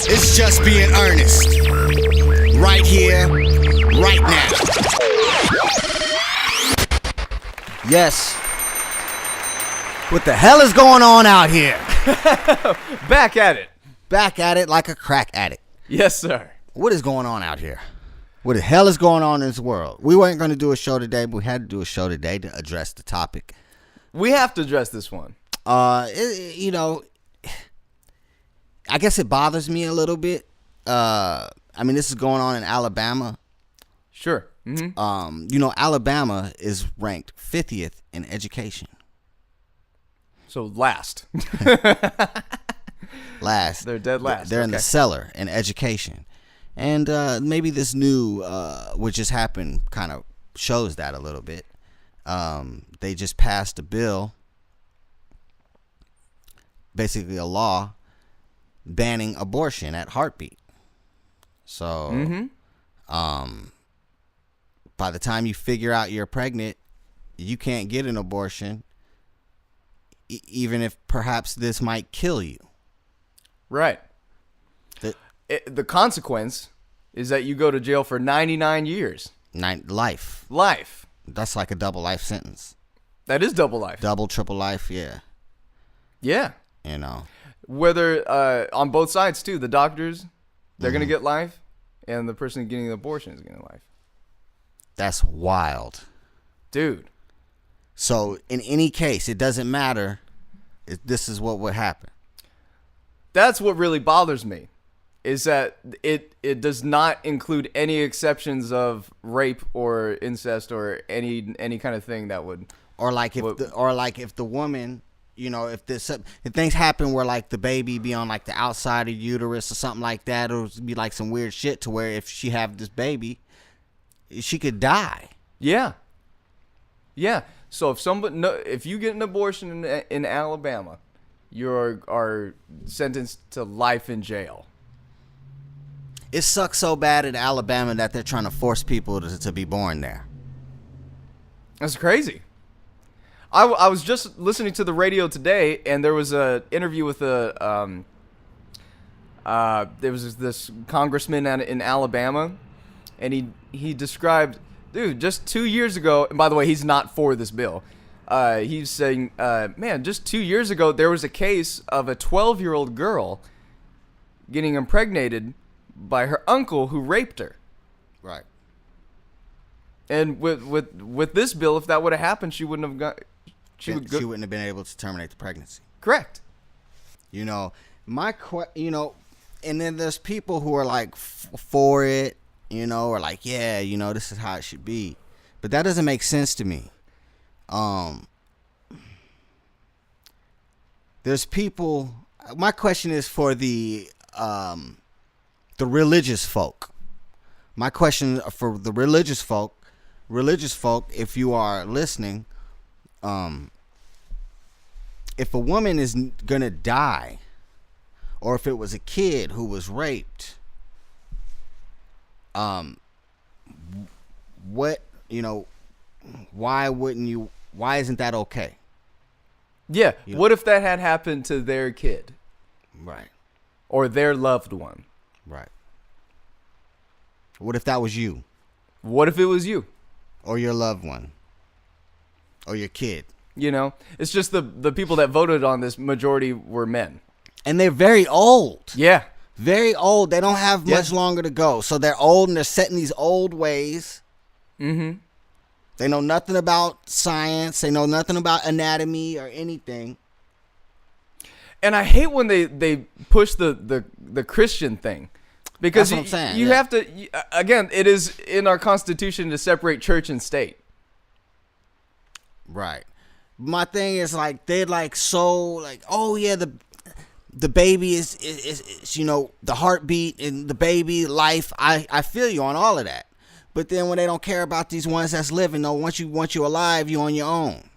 It's just being earnest. Right here, right now. Yes. What the hell is going on out here? Back at it. Back at it like a crack addict. Yes, sir. What is going on out here? What the hell is going on in this world? We weren't going to do a show today, but we had to do a show today to address the topic. We have to address this one. I guess it bothers me a little bit. This is going on in Alabama. Sure. Mm-hmm. Alabama is ranked 50th in education. So last. Last. They're dead last. They're in the cellar in education. And maybe this new, what just happened, kind of shows that a little bit. They just passed a bill, basically a law, banning abortion at heartbeat. So, by the time you figure out you're pregnant, you can't get an abortion, even if perhaps this might kill you. Right. The consequence is that you go to jail for 99 years. Life. That's like a double life sentence. That is double life. Double, triple life, yeah. Yeah. Whether on both sides, too. The doctors, they're going to get life, and the person getting the abortion is getting life. That's wild. Dude. So, in any case, it doesn't matter. This is what would happen. That's what really bothers me, is that it does not include any exceptions of rape or incest or any kind of thing that would... Or like if the woman... if things happen where like the baby be on like the outside of uterus or something like that, or be like some weird shit to where if she have this baby, she could die. Yeah. So if you get an abortion in Alabama, you are sentenced to life in jail. It sucks so bad in Alabama that they're trying to force people to be born there. That's crazy. I was just listening to the radio today, and there was a interview with there was this congressman in Alabama, and he described, dude, just 2 years ago, and by the way, he's not for this bill. He's saying, man, just 2 years ago, there was a case of a 12-year-old girl getting impregnated by her uncle who raped her. Right. And with this bill, if that would have happened, she wouldn't have got... She wouldn't have been able to terminate the pregnancy. Correct. And then there's people who are like for it, or like, yeah, this is how it should be. But that doesn't make sense to me. There's people, my question is for the religious folk. My question for the religious folk, if you are listening, if a woman is gonna die, or if it was a kid who was raped, why isn't that okay? Yeah. What if that had happened to their kid? Right. Or their loved one? Right. What if that was you? What if it was you? Or your loved one? Or your kid? It's just the people that voted on this majority were men. And they're very old. Yeah. Very old. They don't have much longer to go. So they're old and they're set in these old ways. Mm-hmm. They know nothing about science. They know nothing about anatomy or anything. And I hate when they push the Christian thing. Because that's what I'm saying. You have to, again, it is in our Constitution to separate church and state. Right. My thing is like they're like so like, oh yeah, the baby is the heartbeat and the baby life. I feel you on all of that. But then when they don't care about these ones that's living, though, once you alive, you on your own.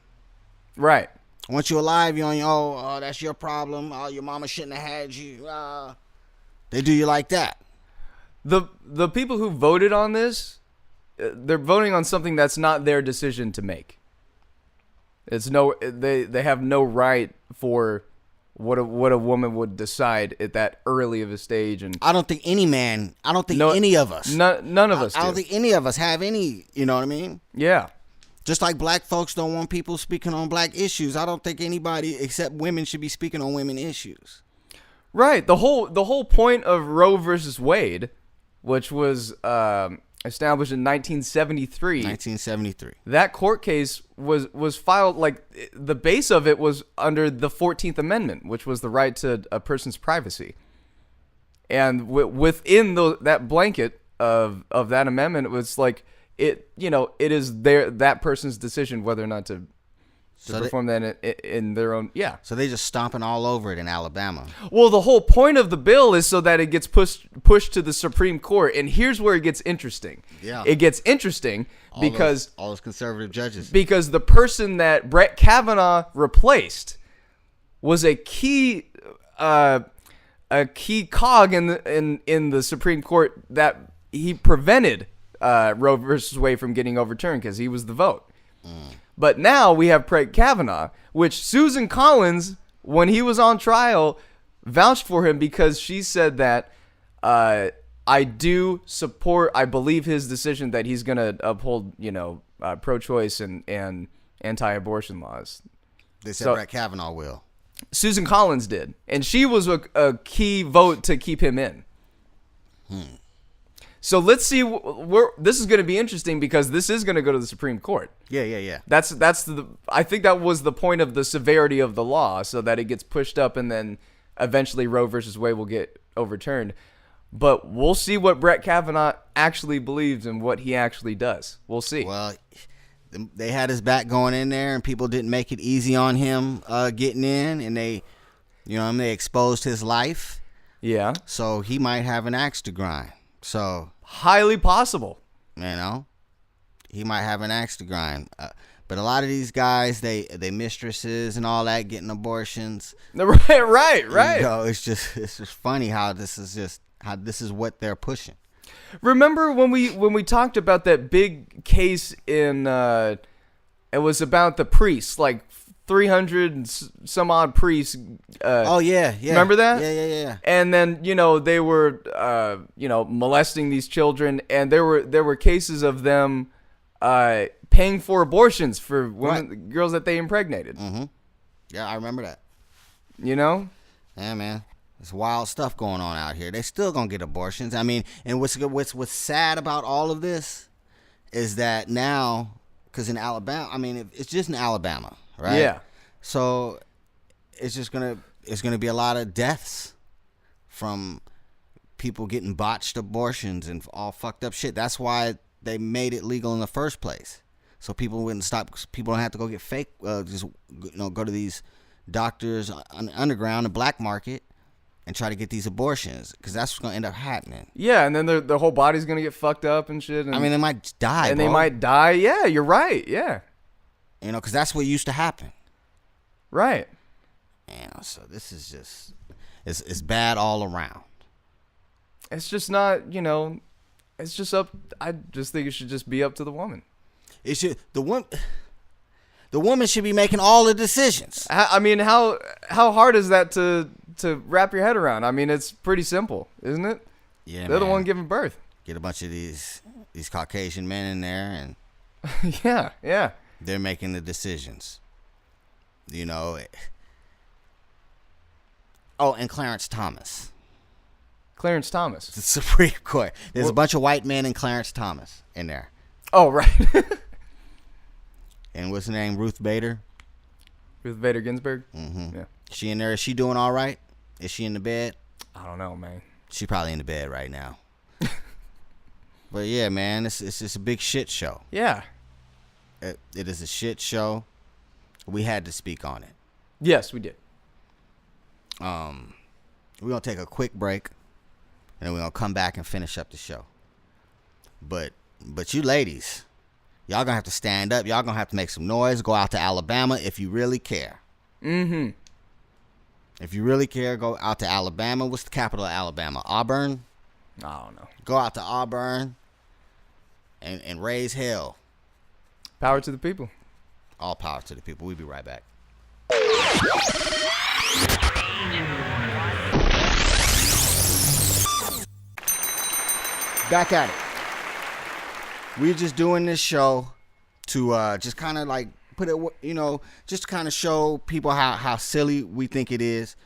Right. Once you're alive, you're on your own. Oh, that's your problem. Oh, your mama shouldn't have had you. They do you like that. The people who voted on this, they're voting on something that's not their decision to make. They have no right for what a woman would decide at that early of a stage. And I don't think any man. I don't think any of us. None of us. I don't think any of us have any. You know what I mean? Yeah. Just like black folks don't want people speaking on black issues, I don't think anybody except women should be speaking on women issues. Right. The whole point of Roe versus Wade, which was established in 1973. 1973. That court case was filed, like, the base of it was under the 14th Amendment, which was the right to a person's privacy. And within that blanket of that amendment, it was like, it is that person's decision whether or not to perform that in their own. Yeah. So they just stomping all over it in Alabama. Well, the whole point of the bill is so that it gets pushed to the Supreme Court, and here's where it gets interesting. Yeah. It gets interesting because all those conservative judges. Because the person that Brett Kavanaugh replaced was a key cog in the Supreme Court that he prevented Roe versus Wade from getting overturned because he was the vote. But now we have Brett Kavanaugh, which Susan Collins, when he was on trial, vouched for him because she said that I believe his decision that he's going to uphold, pro-choice and anti-abortion laws. They said Brett Kavanaugh will. Susan Collins did, and she was a key vote to keep him in. So let's see. This is going to be interesting because this is going to go to the Supreme Court. Yeah. I think that was the point of the severity of the law, so that it gets pushed up, and then eventually Roe versus Wade will get overturned. But we'll see what Brett Kavanaugh actually believes and what he actually does. We'll see. Well, they had his back going in there, and people didn't make it easy on him getting in, and they exposed his life. Yeah. So he might have an axe to grind. So highly possible. He might have an axe to grind. But a lot of these guys, they mistresses and all that, getting abortions. Right. It's just funny how this is what they're pushing. Remember when we talked about that big case in it was about the priests, like 300 and some odd priests. Yeah. Remember that? Yeah. And then they were molesting these children, and there were cases of them paying for abortions for women, girls that they impregnated. Mm-hmm. Yeah, I remember that. Yeah, man. There's wild stuff going on out here. They still gonna get abortions. I mean, and what's sad about all of this is that now, because in Alabama, I mean, it's just in Alabama, right? Yeah. So it's gonna be a lot of deaths from people getting botched abortions and all fucked up shit. That's why they made it legal in the first place, so people wouldn't stop. People don't have to go get fake. Just go to these doctors on the underground, the black market, and try to get these abortions, because that's what's gonna end up happening. Yeah, and then their whole body's gonna get fucked up and shit. And, I mean, they might die, and bro. they might die. Yeah, you're right. Yeah, because that's what used to happen. Right. So this is just it's bad all around. It's just not, it's just up. I just think it should just be up to the woman. It should the woman should be making all the decisions. I mean, how hard is that to wrap your head around? I mean, it's pretty simple, isn't it? Yeah, they're the one giving birth. Get a bunch of these Caucasian men in there, and yeah, they're making the decisions. Oh, and Clarence Thomas. Clarence Thomas. The Supreme Court. There's a bunch of white men and Clarence Thomas in there. Oh, right. And what's her name? Ruth Bader Ginsburg? Mm-hmm. Yeah. She in there? Is she doing all right? Is she in the bed? I don't know, man. She's probably in the bed right now. But yeah, man, it's just a big shit show. Yeah. It is a shit show. We had to speak on it. Yes, we did. We're gonna take a quick break, and then we're gonna come back and finish up the show. But you ladies, y'all gonna have to stand up. Y'all gonna have to make some noise. Go out to Alabama if you really care. Mm-hmm. If you really care, go out to Alabama. What's the capital of Alabama? Auburn? I don't know. Go out to Auburn and raise hell. Power to the people. All power to the people. We'll be right back. back at it. We're just doing this show to just kind of like put it, just kind of show people how silly we think it is.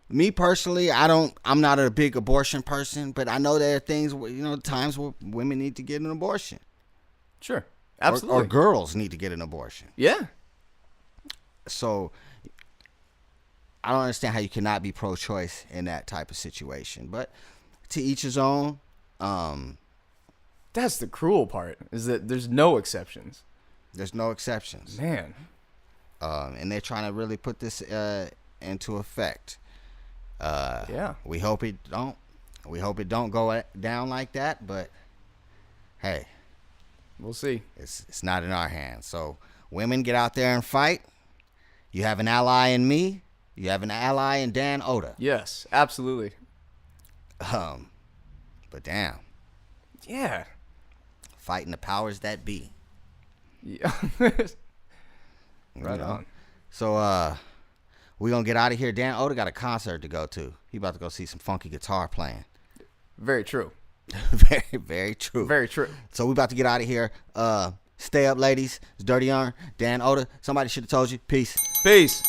Me personally, I'm not a big abortion person, but I know there are things, times where women need to get an abortion. Sure. Absolutely. Or girls need to get an abortion. Yeah. So I don't understand how you cannot be pro-choice in that type of situation. But to each his own. That's the cruel part, is that there's no exceptions. There's no exceptions. Man. And they're trying to really put this into effect. Yeah. We hope it don't. We hope it don't go down like that. But hey, we'll see. It's not in our hands. So women, get out there and fight. You have an ally in me. You have an ally in Dan Oda. Yes, absolutely. But damn. Yeah. Fighting the powers that be. Yeah. Right on. So we gonna get out of here. Dan Oda got a concert to go to. He about to go see some funky guitar playing. Very true. Very, very true. Very true. So we about to get out of here. Stay up, ladies. It's Dirty Ern, Dan Oda. Somebody should have told you. Peace. Peace.